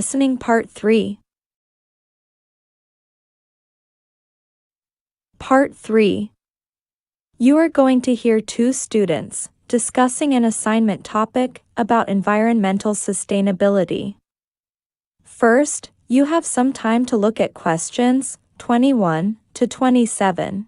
Listening Part 3. Part 3. You are going to hear two students discussing an assignment topic about environmental sustainability. First, you have some time to look at questions 21 to 27.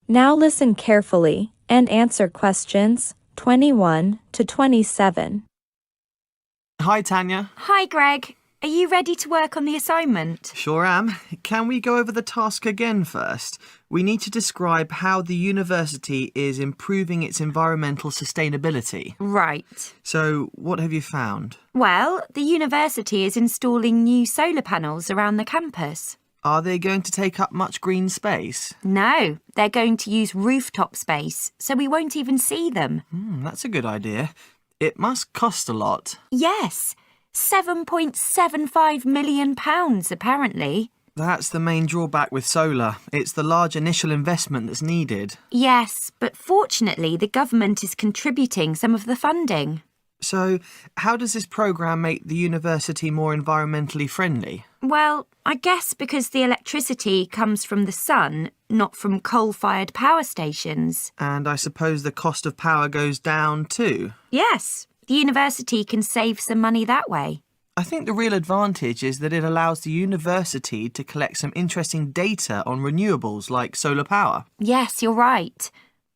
Now listen carefully and answer questions 21 to 27. Hi, Tanya. Hi, Greg. Are you ready to work on the assignment? Sure am. Can we go over the task again first? We need to describe how the university is improving its environmental sustainability. Right. So, what have you found? Well, the university is installing new solar panels around the campus. Are they going to take up much green space? No, they're going to use rooftop space, so we won't even see them. That's a good idea. It must cost a lot. Yes, £7.75 million, apparently. That's the main drawback with solar. It's the large initial investment that's needed. Yes, but fortunately the government is contributing some of the funding. So, how does this programme make the university more environmentally friendly? Well, I guess because the electricity comes from the sun, not from coal-fired power stations. And I suppose the cost of power goes down too. Yes, the university can save some money that way. I think the real advantage is that it allows the university to collect some interesting data on renewables like solar power. Yes, you're right.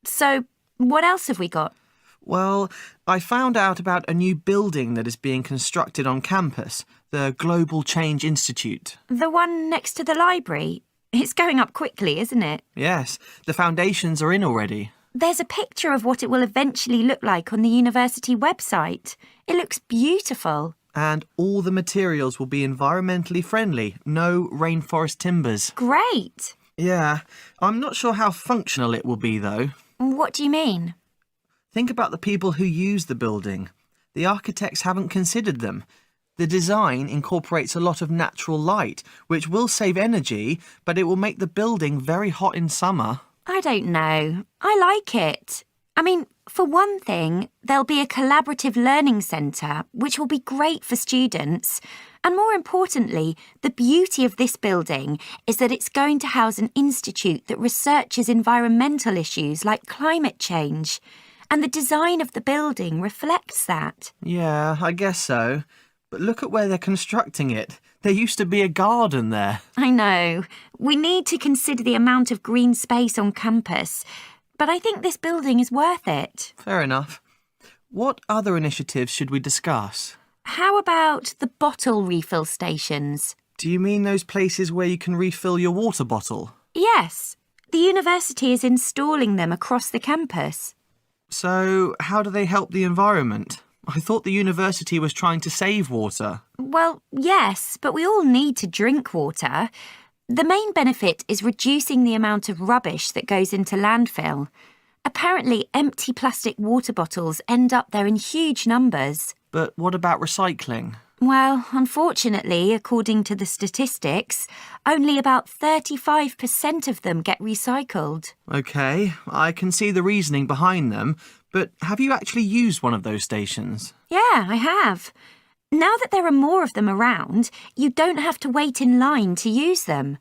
So, what else have we got? Well, I found out about a new building that is being constructed on campus, the Global Change Institute. The one next to the library. It's going up quickly, isn't it? Yes, the foundations are in already. There's a picture of what it will eventually look like on the university website. It looks beautiful. And all the materials will be environmentally friendly, no rainforest timbers. Great! Yeah, I'm not sure how functional it will be though. What do you mean? Think about the people who use the building. The architects haven't considered them. The design incorporates a lot of natural light, which will save energy, but it will make the building very hot in summer. I don't know. I like it. I mean, for one thing, there'll be a collaborative learning centre, which will be great for students. And more importantly, the beauty of this building is that it's going to house an institute that researches environmental issues like climate change. And the design of the building reflects that. Yeah, I guess so. But look at where they're constructing it. There used to be a garden there. I know. We need to consider the amount of green space on campus. But I think this building is worth it. Fair enough. What other initiatives should we discuss? How about the bottle refill stations? Do you mean those places where you can refill your water bottle? Yes. The university is installing them across the campus. So, how do they help the environment? I thought the university was trying to save water. Well, yes, but we all need to drink water. The main benefit is reducing the amount of rubbish that goes into landfill. Apparently, empty plastic water bottles end up there in huge numbers. But what about recycling? Well, unfortunately, according to the statistics, only about 35% of them get recycled. OK, I can see the reasoning behind them, but have you actually used one of those stations? Yeah, I have. Now that there are more of them around, you don't have to wait in line to use them.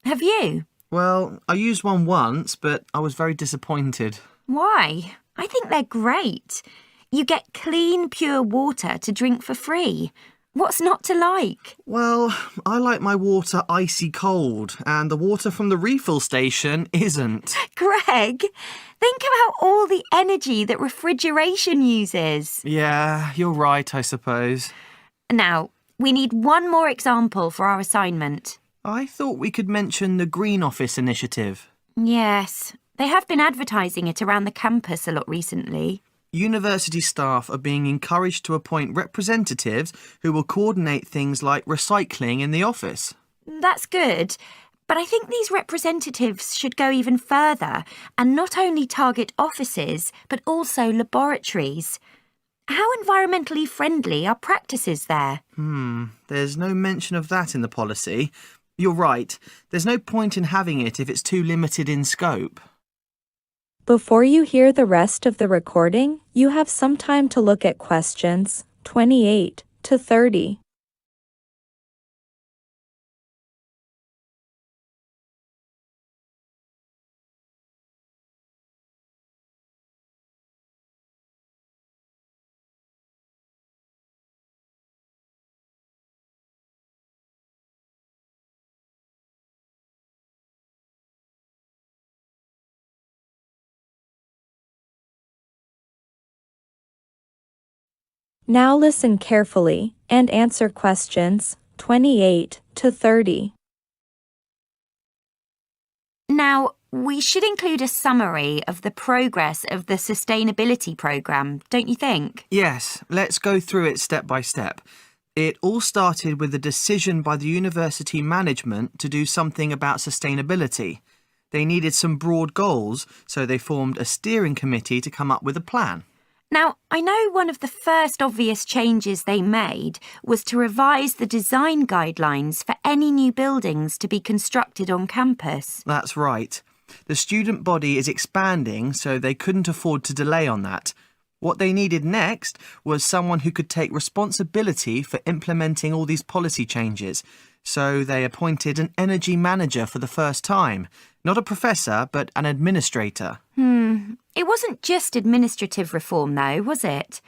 Have you? Well, I used one once, but I was very disappointed. Why? I think they're great. You get clean, pure water to drink for free. What's not to like? Well, I like my water icy cold, and the water from the refill station isn't. Greg, think about all the energy that refrigeration uses. Yeah, you're right, I suppose. Now, we need one more example for our assignment. I thought we could mention the Green Office initiative. Yes, They have been advertising it around the campus a lot recently. University staff are being encouraged to appoint representatives who will coordinate things like recycling in the office. That's good. But I think these representatives should go even further and not only target offices, but also laboratories. How environmentally friendly are practices there? There's no mention of that in the policy. You're right. There's no point in having it if it's too limited in scope. Before you hear the rest of the recording, you have some time to look at questions 28 to 30. Now listen carefully and answer questions 28 to 30. Now, we should include a summary of the progress of the sustainability programme, don't you think? Yes, let's go through it step by step. It all started with a decision by the university management to do something about sustainability. They needed some broad goals, so they formed a steering committee to come up with a plan. Now, I know one of the first obvious changes they made was to revise the design guidelines for any new buildings to be constructed on campus. That's right. The student body is expanding, so they couldn't afford to delay on that. What they needed next was someone who could take responsibility for implementing all these policy changes. So they appointed an energy manager for the first time. Not a professor, but an administrator. It wasn't just administrative reform, though, was it?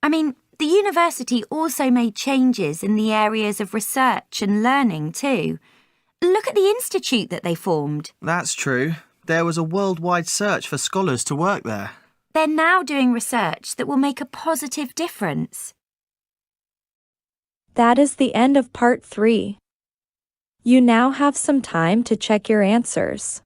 I mean, the university also made changes in the areas of research and learning, too. Look at the institute that they formed. That's true. There was a worldwide search for scholars to work there. They're now doing research that will make a positive difference. That is the end of part 3. You now have some time to check your answers.